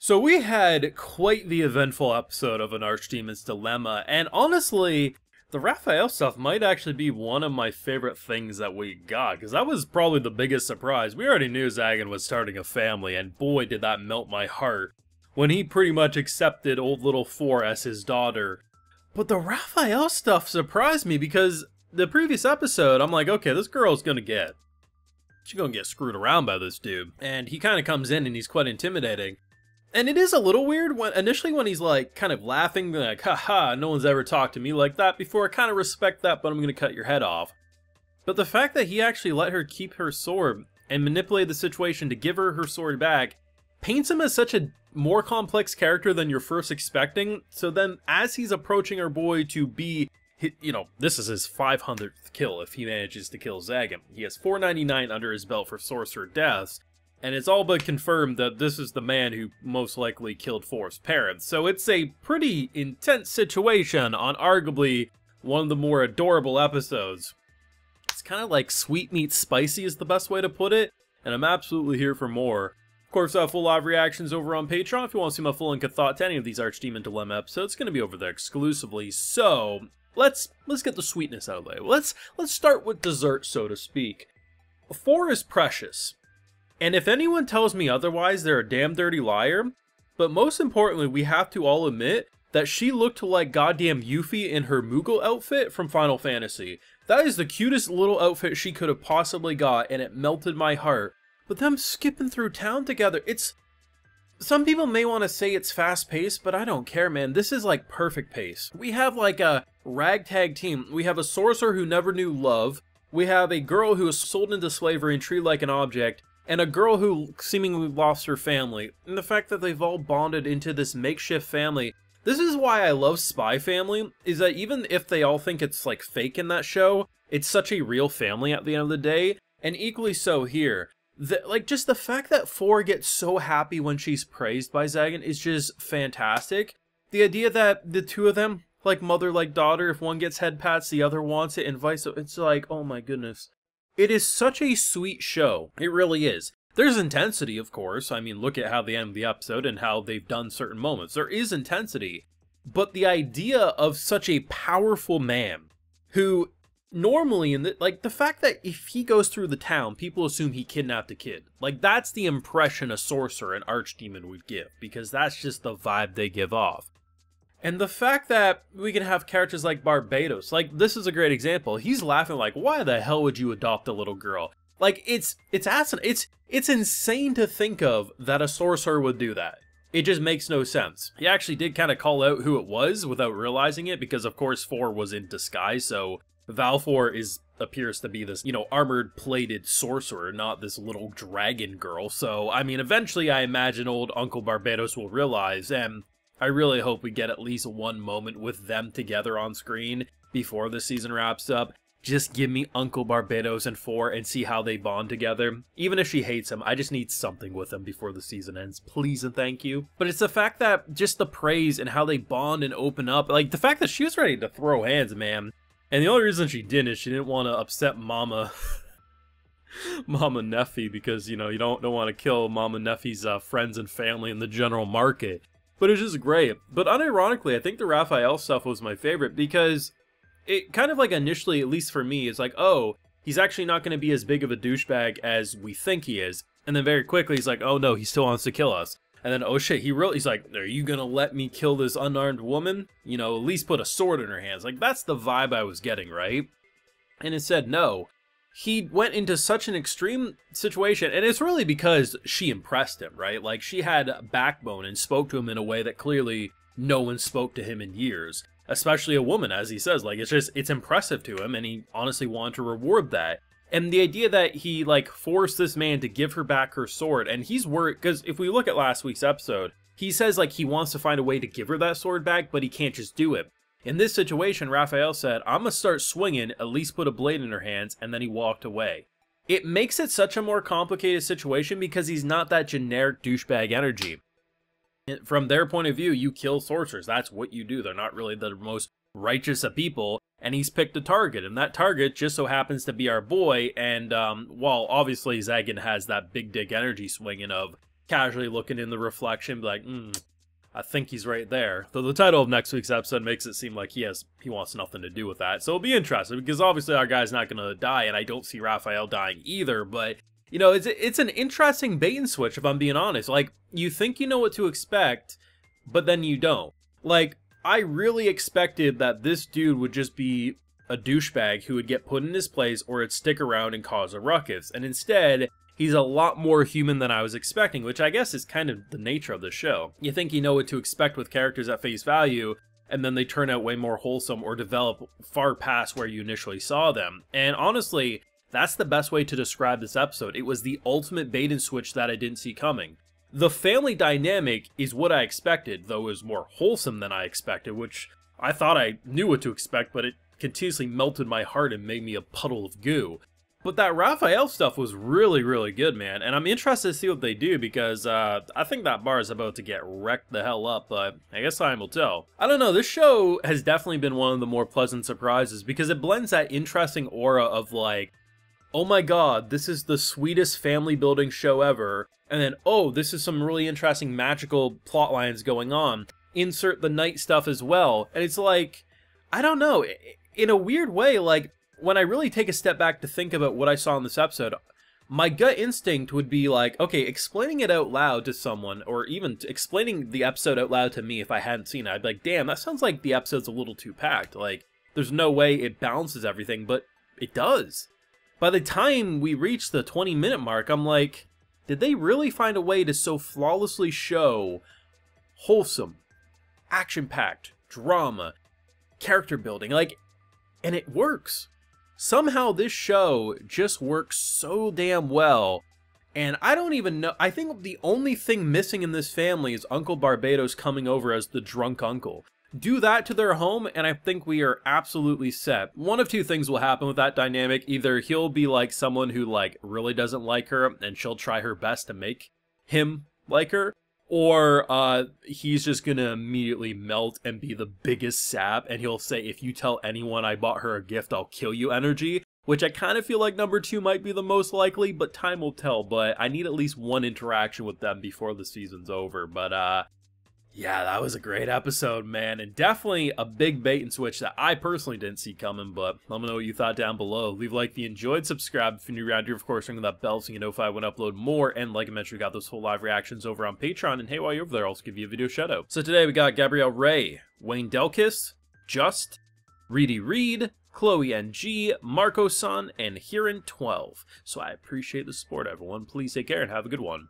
So we had quite the eventful episode of an Archdemon's Dilemma, and honestly, the Raphael stuff might actually be one of my favorite things that we got, because that was probably the biggest surprise. We already knew Zagan was starting a family, and boy did that melt my heart when he pretty much accepted old little Four as his daughter. But the Raphael stuff surprised me, because the previous episode, I'm like, okay, this girl's she's gonna get screwed around by this dude. And he kind of comes in and he's quite intimidating. And it is a little weird when initially when he's like kind of laughing, like, haha, no one's ever talked to me like that before. I kind of respect that, but I'm going to cut your head off. But the fact that he actually let her keep her sword and manipulate the situation to give her her sword back paints him as such a more complex character than you're first expecting. So then as he's approaching our boy to be, you know, this is his 500th kill if he manages to kill Zagan. He has 499 under his belt for sorcerer deaths. And it's all but confirmed that this is the man who most likely killed Four's parents. So it's a pretty intense situation on arguably one of the more adorable episodes. It's kind of like sweet meets spicy is the best way to put it, and I'm absolutely here for more. Of course, I have full live reactions over on Patreon. If you want to see my full and thought to any of these Archdemon Dilemma episodes, it's going to be over there exclusively. So let's get the sweetness out of the way. Let's start with dessert, so to speak. Four is precious. And if anyone tells me otherwise, they're a damn dirty liar. But most importantly, we have to all admit that she looked like goddamn Yuffie in her Moogle outfit from Final Fantasy. That is the cutest little outfit she could have possibly got, and it melted my heart. But them skipping through town together, some people may want to say it's fast-paced, but I don't care, man. This is like perfect pace. We have like a ragtag team. We have a sorcerer who never knew love. We have a girl who was sold into slavery and treated like an object. And a girl who seemingly lost her family. And the fact that they've all bonded into this makeshift family. This is why I love Spy Family, is that even if they all think it's like fake in that show, it's such a real family at the end of the day. And equally so here. Like, just the fact that Four gets so happy when she's praised by Zagan is just fantastic. The idea that the two of them, like mother, like daughter, if one gets head pats, the other wants it, and vice versa. It's like, oh my goodness. It is such a sweet show. It really is. There's intensity, of course. I mean, look at how they end the episode and how they've done certain moments. There is intensity. But the idea of such a powerful man who normally, like the fact that if he goes through the town, people assume he kidnapped a kid. Like, that's the impression a sorcerer, an archdemon would give, because that's just the vibe they give off. And the fact that we can have characters like Barbados, like, this is a great example. He's laughing like, why the hell would you adopt a little girl? Like, it's insane to think of that a sorcerer would do that. It just makes no sense. He actually did kind of call out who it was without realizing it, because of course Four was in disguise, so Valfor appears to be this, you know, armored plated sorcerer, not this little dragon girl. So, I mean, eventually I imagine old Uncle Barbados will realize, and I really hope we get at least one moment with them together on screen before the season wraps up. Just give me Uncle Barbados and Four and see how they bond together. Even if she hates him, I just need something with him before the season ends. Please and thank you. But it's the fact that just the praise and how they bond and open up. Like, the fact that she was ready to throw hands, man. And the only reason she didn't is she didn't want to upset Mama Neffy, because, you know, you don't want to kill Mama Neffy's friends and family in the general market. But it's just great. But unironically, I think the Raphael stuff was my favorite because it kind of like initially, at least for me, is like, oh, he's actually not going to be as big of a douchebag as we think he is. And then very quickly, he's like, oh no, he still wants to kill us. And then, oh shit, he's like, are you going to let me kill this unarmed woman? You know, at least put a sword in her hands. Like, that's the vibe I was getting, right? And it said no. He went into such an extreme situation, and it's really because she impressed him, right? Like, she had backbone and spoke to him in a way that clearly no one spoke to him in years. Especially a woman, as he says. Like, it's impressive to him, and he honestly wanted to reward that. And the idea that he, like, forced this man to give her back her sword, and he's worried, because if we look at last week's episode, he says, like, he wants to find a way to give her that sword back, but he can't just do it. In this situation, Raphael said, I'm gonna start swinging, at least put a blade in her hands, and then he walked away. It makes it such a more complicated situation because he's not that generic douchebag energy. From their point of view, you kill sorcerers. That's what you do. They're not really the most righteous of people, and he's picked a target, and that target just so happens to be our boy, and while obviously Zagan has that big dick energy swinging of casually looking in the reflection, be like, I think he's right there. Though the title of next week's episode makes it seem like he wants nothing to do with that. So it'll be interesting, because obviously our guy's not going to die, and I don't see Raphael dying either, but, you know, it's an interesting bait and switch, if I'm being honest. Like, you think you know what to expect, but then you don't. Like, I really expected that this dude would just be a douchebag who would get put in his place or would stick around and cause a ruckus, and instead, he's a lot more human than I was expecting, which I guess is kind of the nature of the show. You think you know what to expect with characters at face value, and then they turn out way more wholesome or develop far past where you initially saw them. And honestly, that's the best way to describe this episode. It was the ultimate bait and switch that I didn't see coming. The family dynamic is what I expected, though it was more wholesome than I expected, which I thought I knew what to expect, but it continuously melted my heart and made me a puddle of goo. But that Raphael stuff was really, really good, man. And I'm interested to see what they do, because I think that bar is about to get wrecked the hell up, but I guess time will tell. I don't know, this show has definitely been one of the more pleasant surprises, because it blends that interesting aura of like, oh my god, this is the sweetest family building show ever, and then, oh, this is some really interesting magical plot lines going on. Insert the night stuff as well. And it's like, I don't know, in a weird way, like, when I really take a step back to think about what I saw in this episode, my gut instinct would be like, okay, explaining it out loud to someone, or even explaining the episode out loud to me if I hadn't seen it, I'd be like, damn, that sounds like the episode's a little too packed. Like, there's no way it balances everything, but it does. By the time we reach the 20-minute mark, I'm like, did they really find a way to so flawlessly show wholesome, action-packed, drama, character building, like, and it works. Somehow this show just works so damn well, and I don't even know, I think the only thing missing in this family is Uncle Barbados coming over as the drunk uncle. Do that to their home, and I think we are absolutely set. One of two things will happen with that dynamic. Either he'll be like someone who like really doesn't like her, and she'll try her best to make him like her, or he's just gonna immediately melt and be the biggest sap, and he'll say, if you tell anyone I bought her a gift, I'll kill you energy, which I kind of feel like number 2 might be the most likely, but time will tell. But I need at least one interaction with them before the season's over. But yeah, that was a great episode, man, and definitely a big bait and switch that I personally didn't see coming, but let me know what you thought down below. Leave a like if you enjoyed, subscribe if you're new around here, of course, ring that bell so you know if I when I upload more, and like I mentioned, we got those whole live reactions over on Patreon, and hey, while you're over there, I'll also give you a video shout out. So today we got Gabrielle Ray, Wayne Delkis, Just, Reedy Reed, Chloe NG, Marco Son, and Hiran12. So I appreciate the support, everyone. Please take care and have a good one.